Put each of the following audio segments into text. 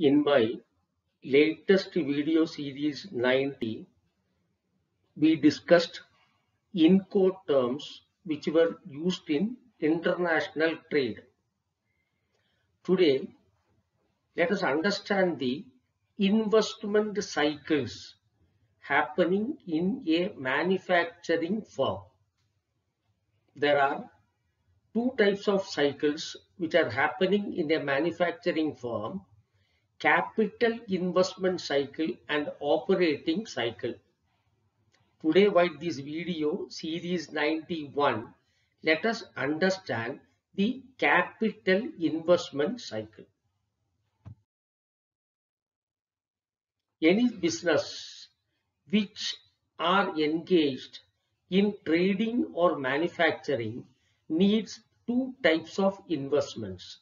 In my latest video series 90, we discussed Incoterms which were used in international trade. Today, let us understand the investment cycles happening in a manufacturing firm. There are two types of cycles which are happening in a manufacturing firm: capital investment cycle and operating cycle. Today, with this video series 91, let us understand the capital investment cycle. Any business which are engaged in trading or manufacturing needs two types of investments: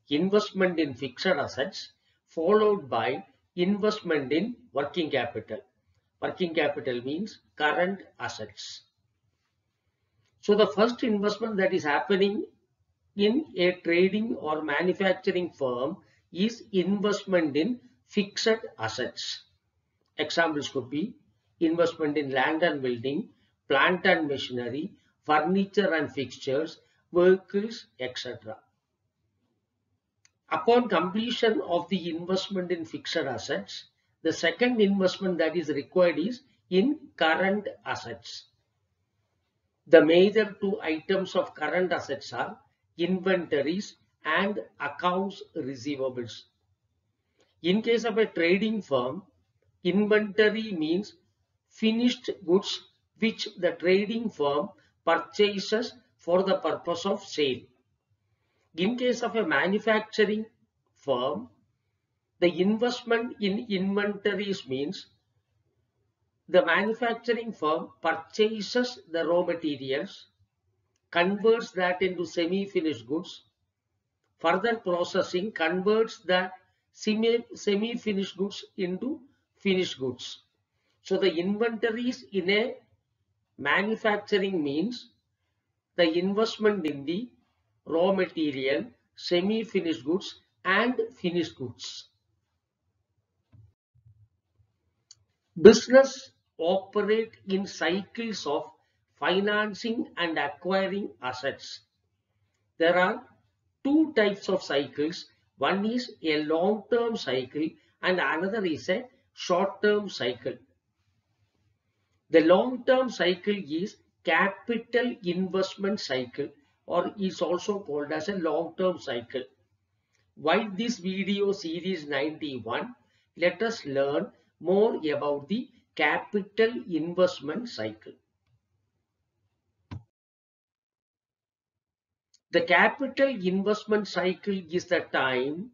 investment in fixed assets followed by investment in working capital. Working capital means current assets. So the first investment that is happening in a trading or manufacturing firm is investment in fixed assets. Examples could be investment in land and building, plant and machinery, furniture and fixtures, vehicles, etc. Upon completion of the investment in fixed assets, the second investment that is required is in current assets. The major two items of current assets are inventories and accounts receivables. In case of a trading firm, inventory means finished goods which the trading firm purchases for the purpose of sale. In case of a manufacturing firm, the investment in inventories means the manufacturing firm purchases the raw materials, converts that into semi-finished goods, further processing converts the semi-finished goods into finished goods. So the inventories in a manufacturing means the investment in the raw material, semi-finished goods and finished goods. Business operate in cycles of financing and acquiring assets. There are two types of cycles. One is a long-term cycle and another is a short-term cycle. The long-term cycle is capital investment cycle, or is also called as a long-term cycle. While this video series 91, let us learn more about the capital investment cycle. The capital investment cycle is the time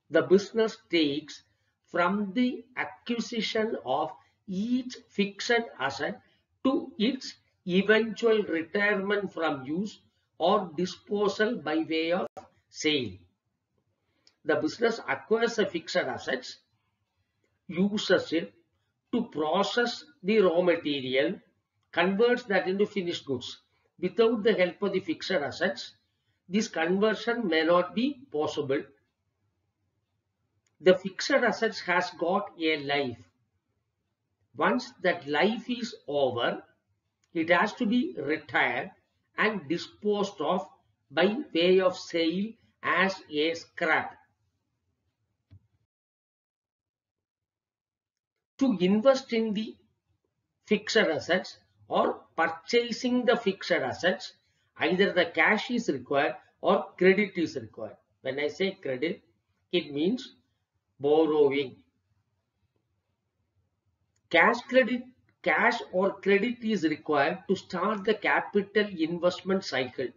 the business takes from the acquisition of each fixed asset to its eventual retirement from use or disposal by way of sale. The business acquires a fixed assets, uses it to process the raw material, converts that into finished goods. Without the help of the fixed assets, this conversion may not be possible. The fixed assets has got a life. Once that life is over, it has to be retired and disposed of by way of sale as a scrap. To invest in the fixed assets or purchasing the fixed assets, either the cash is required or credit is required. When I say credit, it means borrowing. Cash or credit is required to start the capital investment cycle.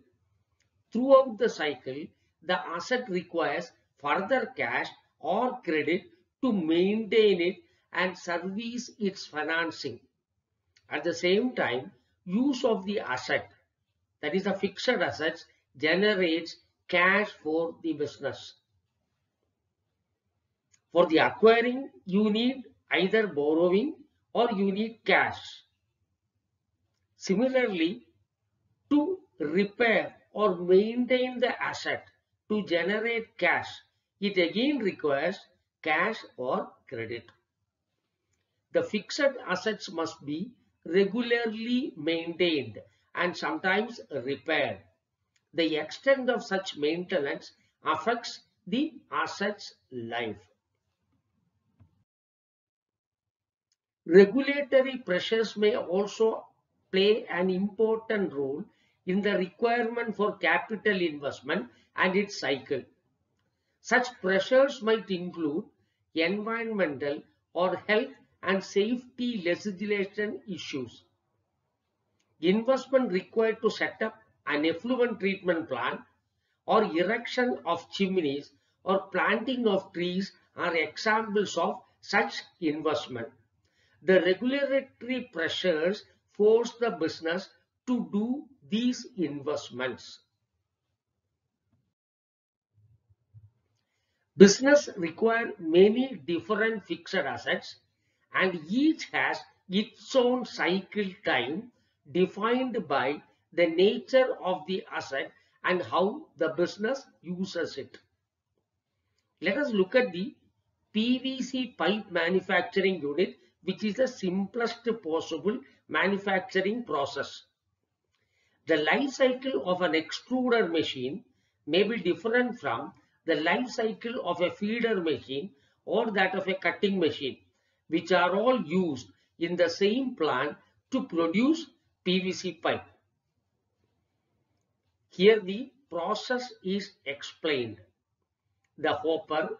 Throughout the cycle, the asset requires further cash or credit to maintain it and service its financing. At the same time, use of the asset, that is the fixed assets, generates cash for the business. For the acquiring, you need either borrowing or you need cash. Similarly, to repair or maintain the asset, to generate cash, it again requires cash or credit. The fixed assets must be regularly maintained and sometimes repaired. The extent of such maintenance affects the asset's life. Regulatory pressures may also play an important role in the requirement for capital investment and its cycle. Such pressures might include environmental or health and safety legislation issues. Investment required to set up an effluent treatment plant or erection of chimneys or planting of trees are examples of such investment. The regulatory pressures force the business to do these investments. Business require many different fixed assets and each has its own cycle time defined by the nature of the asset and how the business uses it. Let us look at the PVC pipe manufacturing unit, which is the simplest possible manufacturing process. The life cycle of an extruder machine may be different from the life cycle of a feeder machine or that of a cutting machine, which are all used in the same plant to produce PVC pipe. Here the process is explained. The hopper,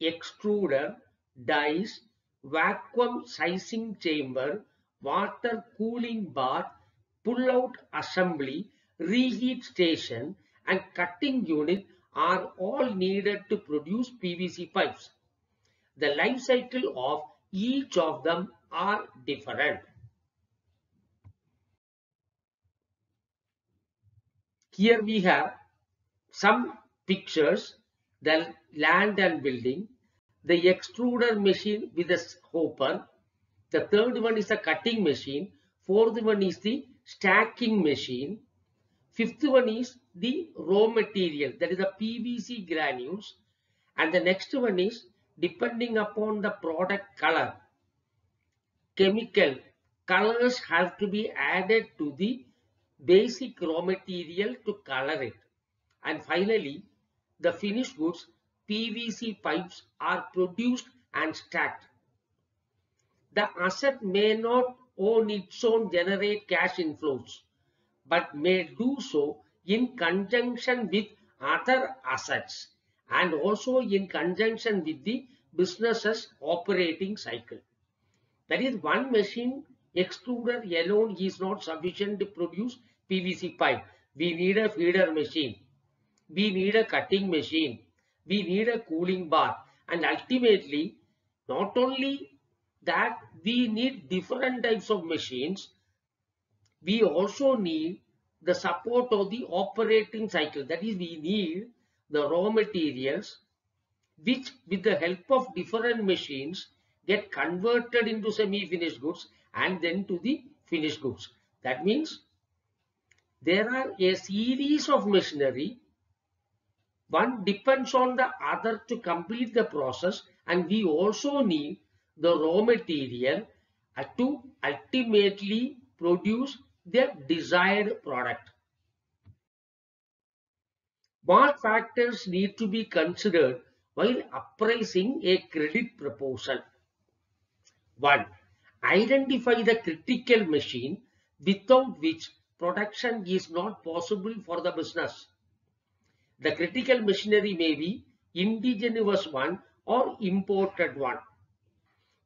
extruder, dies, vacuum sizing chamber, water cooling bath, pull-out assembly, reheat station, and cutting unit are all needed to produce PVC pipes. The life cycle of each of them are different. Here we have some pictures, the land and building, the extruder machine with a hopper, the third one is the cutting machine, fourth one is the stacking machine, fifth one is the raw material, that is the PVC granules, and the next one is depending upon the product color, chemical colors have to be added to the basic raw material to color it. And finally, the finished goods, PVC pipes are produced and stacked. The asset may not on its own generate cash inflows, but may do so in conjunction with other assets and also in conjunction with the business's operating cycle. That is, one machine extruder alone is not sufficient to produce PVC pipe. We need a feeder machine. We need a cutting machine. We need a cooling bath. And ultimately, not only that we need different types of machines, we also need the support of the operating cycle. That is, we need the raw materials which with the help of different machines get converted into semi-finished goods and then to the finished goods. That means there are a series of machinery. One depends on the other to complete the process, and we also need the raw material to ultimately produce the desired product. What factors need to be considered while appraising a credit proposal? 1. Identify the critical machine without which production is not possible for the business. The critical machinery may be indigenous one or imported one.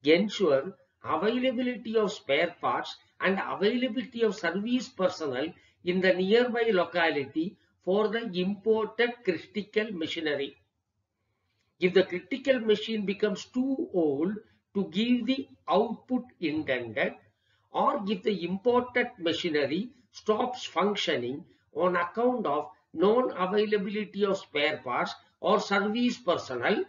Ensure availability of spare parts and availability of service personnel in the nearby locality for the imported critical machinery. If the critical machine becomes too old to give the output intended, or if the imported machinery stops functioning on account of non-availability of spare parts or service personnel,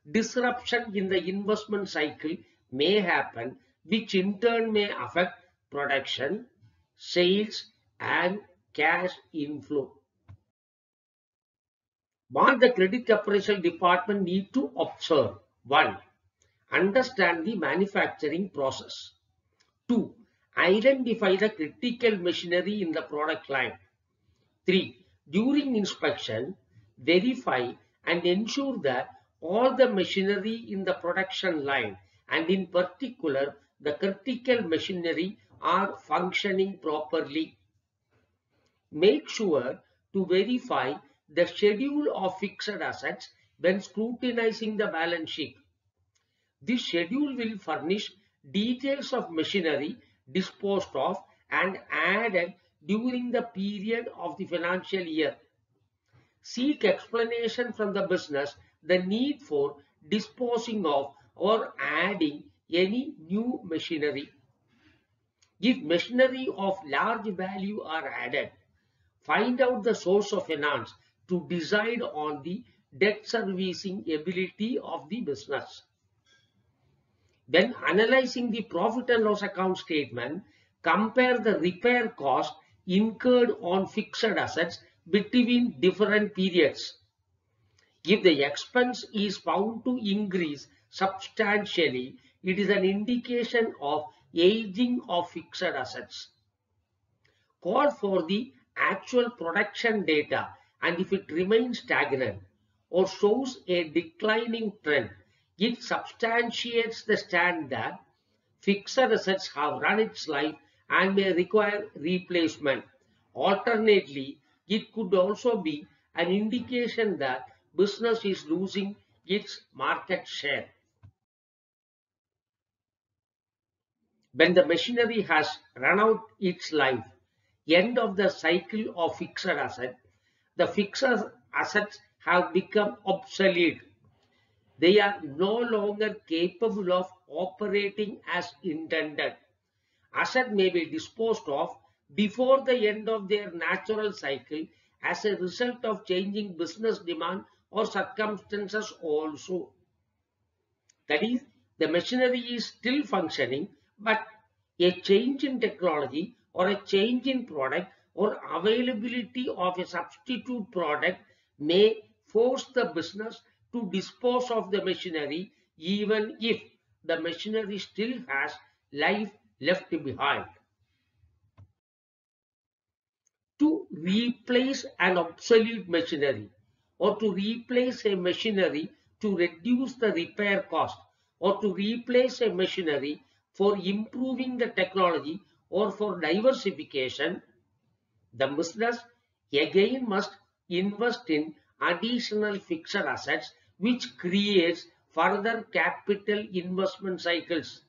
disruption in the investment cycle may happen, which in turn may affect production, sales, and cash inflow. What the credit appraisal department need to observe? 1. Understand the manufacturing process. 2. Identify the critical machinery in the product line. 3. During inspection, verify and ensure that all the machinery in the production line, and in particular the critical machinery, are functioning properly. Make sure to verify the schedule of fixed assets when scrutinizing the balance sheet. This schedule will furnish details of machinery disposed of and added during the period of the financial year. Seek explanation from the business the need for disposing of or adding any new machinery. If machinery of large value are added, find out the source of finance to decide on the debt servicing ability of the business. When analyzing the profit and loss account statement, compare the repair cost incurred on fixed assets between different periods. If the expense is found to increase substantially, it is an indication of aging of fixed assets. Call for the actual production data, and if it remains stagnant or shows a declining trend, it substantiates the stand that fixed assets have run its life and may require replacement. Alternately, it could also be an indication that business is losing its market share. When the machinery has run out its life, end of the cycle of fixed asset, the fixed assets have become obsolete. They are no longer capable of operating as intended. Assets may be disposed of before the end of their natural cycle as a result of changing business demand or circumstances also. That is, the machinery is still functioning, but a change in technology or a change in product or availability of a substitute product may force the business to dispose of the machinery, even if the machinery still has life left behind. To replace an obsolete machinery or to replace a machinery to reduce the repair cost or to replace a machinery for improving the technology or for diversification, the business again must invest in additional fixed assets, which creates further capital investment cycles.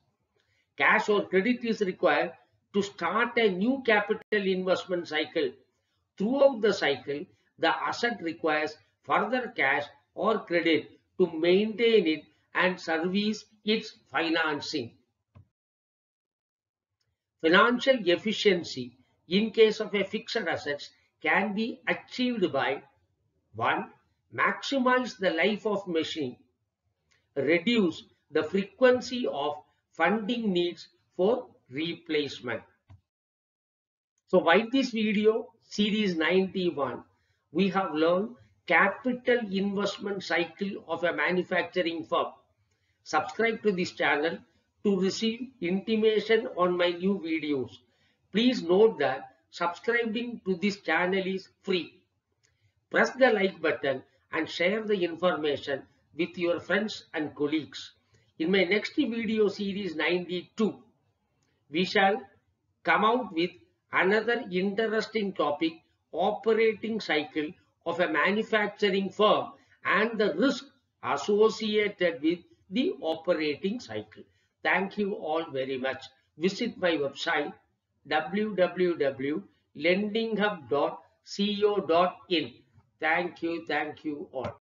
Cash or credit is required to start a new capital investment cycle. Throughout the cycle, the asset requires further cash or credit to maintain it and service its financing. Financial efficiency in case of a fixed assets can be achieved by 1. Maximize the life of machine. Reduce the frequency of funding needs for replacement. So by this video series 91, we have learned capital investment cycle of a manufacturing firm. Subscribe to this channel to receive intimation on my new videos. Please note that subscribing to this channel is free. Press the like button and share the information with your friends and colleagues. In my next video series 92, we shall come out with another interesting topic, operating cycle of a manufacturing firm and the risk associated with the operating cycle. Thank you all very much. Visit my website www.lendinghub.co.in. Thank you all.